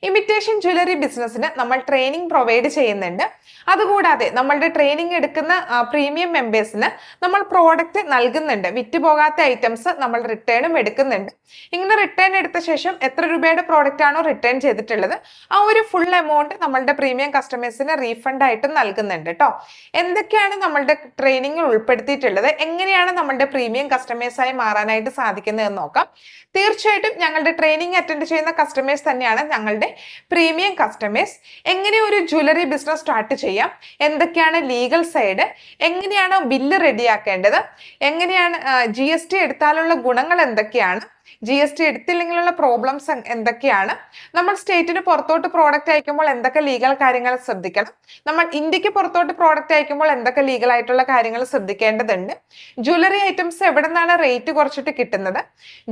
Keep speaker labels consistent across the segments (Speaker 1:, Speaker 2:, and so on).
Speaker 1: Imitation jewellery ബിസിനസ്സിന് നമ്മൾ training provide ചെയ്യുന്നുണ്ട്. അതുകൂടാതെ നമ്മളുടെ ട്രെയിനിങ് എടുക്കുന്ന പ്രീമിയം മെമ്പേഴ്സിന് നമ്മൾ പ്രോഡക്റ്റ് നൽകുന്നുണ്ട്. വിറ്റുപോകാത്ത ഐറ്റംസ് നമ്മൾ റിട്ടേണും എടുക്കുന്നുണ്ട്. ഇങ്ങനെ റിട്ടേൺ എടുത്ത ശേഷം എത്ര രൂപയുടെ പ്രോഡക്റ്റ് ആണോ റിട്ടേൺ ചെയ്തിട്ടുള്ളത് ആ ഒരു ഫുൾ എമൗണ്ട് നമ്മളുടെ പ്രീമിയം കസ്റ്റമേഴ്സിന് റീഫണ്ട് ആയിട്ടും നൽകുന്നുണ്ട് കേട്ടോ. എന്തൊക്കെയാണ് നമ്മളുടെ ട്രെയിനിങ്ങിൽ ഉൾപ്പെടുത്തിയിട്ടുള്ളത്, എങ്ങനെയാണ് നമ്മളുടെ പ്രീമിയം കസ്റ്റമേഴ്സായി മാറാനായിട്ട് സാധിക്കുന്നതെന്ന് നോക്കാം. തീർച്ചയായിട്ടും ഞങ്ങളുടെ ട്രെയിനിങ് അറ്റൻഡ് ചെയ്യുന്ന കസ്റ്റമേഴ്സ് തന്നെയാണ് ഞങ്ങളുടെ പ്രീമിയം കസ്റ്റമേഴ്സ്. എങ്ങനെ ഒരു ജ്വല്ലറി ബിസിനസ് സ്റ്റാർട്ട് ചെയ്യാം, എന്തൊക്കെയാണ് ലീഗൽ സൈഡ്, എങ്ങനെയാണ് ബില്ല് റെഡിയാക്കേണ്ടത്, എങ്ങനെയാണ് GST എടുത്താലുള്ള ഗുണങ്ങൾ എന്തൊക്കെയാണ്, GST എടുത്തില്ലെങ്കിലുള്ള പ്രോബ്ലംസ് എന്തൊക്കെയാണ്, നമ്മൾ സ്റ്റേറ്റിന് പുറത്തോട്ട് പ്രോഡക്റ്റ് അയക്കുമ്പോൾ എന്തൊക്കെ ലീഗൽ കാര്യങ്ങൾ ശ്രദ്ധിക്കണം, നമ്മൾ ഇന്ത്യക്ക് പുറത്തോട്ട് പ്രോഡക്റ്റ് അയക്കുമ്പോൾ എന്തൊക്കെ ലീഗൽ ആയിട്ടുള്ള കാര്യങ്ങൾ ശ്രദ്ധിക്കേണ്ടതുണ്ട്, ജ്വല്ലറി ഐറ്റംസ് എവിടെ നിന്നാണ് റേറ്റ് കുറച്ചിട്ട് കിട്ടുന്നത്,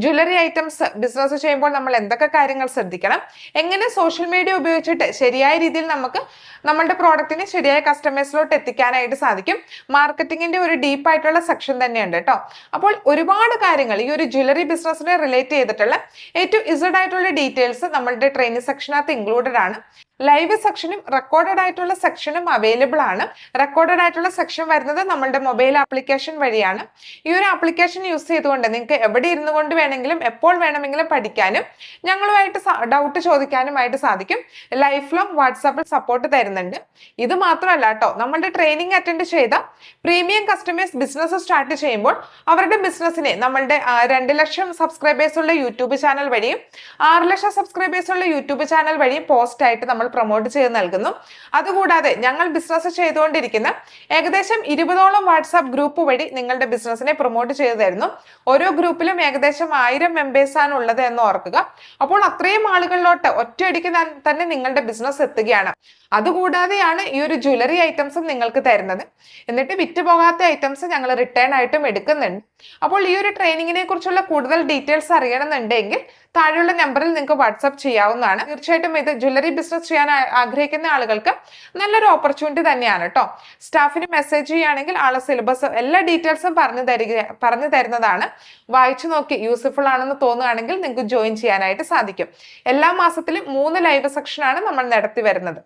Speaker 1: ജ്വല്ലറി ഐറ്റംസ് ബിസിനസ് ചെയ്യുമ്പോൾ നമ്മൾ എന്തൊക്കെ കാര്യങ്ങൾ ശ്രദ്ധിക്കണം, എങ്ങനെ സോഷ്യൽ മീഡിയ ഉപയോഗിച്ചിട്ട് ശരിയായ രീതിയിൽ നമുക്ക് നമ്മളുടെ പ്രോഡക്റ്റിനെ ശരിയായ കസ്റ്റമേഴ്സിലോട്ട് എത്തിക്കാനായിട്ട് സാധിക്കും. മാർക്കറ്റിംഗിന്റെ ഒരു ഡീപ്പ് ആയിട്ടുള്ള സെക്ഷൻ തന്നെയുണ്ട് കേട്ടോ. അപ്പോൾ ഒരുപാട് കാര്യങ്ങൾ ഈ ഒരു ജ്വല്ലറി ബിസിനസ്സിനെ റിലേറ്റ് ചെയ്തിട്ടുള്ള A to Z ആയിട്ടുള്ള ഡീറ്റെയിൽസ് നമ്മളുടെ ട്രെയിനിങ് സെക്ഷനകത്ത് ഇൻക്ലൂഡഡ് ആണ്. ലൈവ് സെക്ഷനും റെക്കോർഡഡ് ആയിട്ടുള്ള സെക്ഷനും അവൈലബിൾ ആണ്. റെക്കോർഡഡ് ആയിട്ടുള്ള സെക്ഷൻ വരുന്നത് നമ്മളുടെ മൊബൈൽ ആപ്ലിക്കേഷൻ വഴിയാണ്. ഈ ഒരു ആപ്ലിക്കേഷൻ യൂസ് ചെയ്തുകൊണ്ട് നിങ്ങൾക്ക് എവിടെ ഇരുന്നു കൊണ്ട് വേണമെങ്കിലും എപ്പോൾ വേണമെങ്കിലും പഠിക്കാനും ഞങ്ങളുമായിട്ട് ഡൗട്ട് ചോദിക്കാനുമായിട്ട് സാധിക്കും. ലൈഫ് ലോങ് വാട്സാപ്പിൽ സപ്പോർട്ട് തരുന്നുണ്ട്. ഇത് മാത്രമല്ല കേട്ടോ, നമ്മളുടെ ട്രെയിനിങ് അറ്റൻഡ് ചെയ്ത പ്രീമിയം കസ്റ്റമേഴ്സ് ബിസിനസ് സ്റ്റാർട്ട് ചെയ്യുമ്പോൾ അവരുടെ ബിസിനസ്സിനെ നമ്മളുടെ 2 ലക്ഷം സബ്സ്ക്രൈബേഴ്സ് ഉള്ള യൂട്യൂബ് ചാനൽ വഴിയും 6 ലക്ഷം സബ്സ്ക്രൈബേഴ്സ് ഉള്ള യൂട്യൂബ് ചാനൽ വഴിയും പോസ്റ്റ് ആയിട്ട് നമ്മൾ പ്രൊമോട്ട് ചെയ്ത് നൽകുന്നു. അതുകൂടാതെ ഞങ്ങൾ ബിസിനസ് ചെയ്തുകൊണ്ടിരിക്കുന്ന ഏകദേശം 20ഓളം വാട്സാപ്പ് ഗ്രൂപ്പ് വഴി നിങ്ങളുടെ ബിസിനസിനെ പ്രൊമോട്ട് ചെയ്തു തരുന്നു. ഓരോ ഗ്രൂപ്പിലും ഏകദേശം 1000 മെമ്പേഴ്സ് ആണ് ഉള്ളത് എന്ന് ഓർക്കുക. അപ്പോൾ അത്രയും ആളുകളിലോട്ട് ഒറ്റയടിക്ക് തന്നെ നിങ്ങളുടെ ബിസിനസ് എത്തുകയാണ്. അതുകൂടാതെയാണ് ഈ ഒരു ജ്വല്ലറി ഐറ്റംസും നിങ്ങൾക്ക് തരുന്നത്. എന്നിട്ട് വിറ്റുപോകാത്ത ഐറ്റംസ് ഞങ്ങൾ റിട്ടേൺ ആയിട്ടും എടുക്കുന്നുണ്ട്. അപ്പോൾ ഈ ഒരു ട്രെയിനിങ്ങിനെ കുറിച്ചുള്ള കൂടുതൽ ഡീറ്റെയിൽസ് അറിയണമെന്നുണ്ടെങ്കിൽ താഴെയുള്ള നമ്പറിൽ നിങ്ങൾക്ക് വാട്സ്ആപ്പ് ചെയ്യാവുന്നതാണ്. തീർച്ചയായിട്ടും ഇത് ജ്വല്ലറി ബിസിനസ് ചെയ്യാൻ ആഗ്രഹിക്കുന്ന ആളുകൾക്ക് നല്ലൊരു ഓപ്പർച്യൂണിറ്റി തന്നെയാണ് കേട്ടോ. സ്റ്റാഫിന് മെസ്സേജ് ചെയ്യുകയാണെങ്കിൽ ആളെ സിലബസ് എല്ലാ ഡീറ്റെയിൽസും പറഞ്ഞു തരുന്നതാണ്. വായിച്ചു നോക്കി യൂസ്ഫുൾ ആണെന്ന് തോന്നുകയാണെങ്കിൽ നിങ്ങൾക്ക് ജോയിൻ ചെയ്യാനായിട്ട് സാധിക്കും. എല്ലാ മാസത്തിലും 3 ലൈവ് സെക്ഷനാണ് നമ്മൾ നടത്തി വരുന്നത്.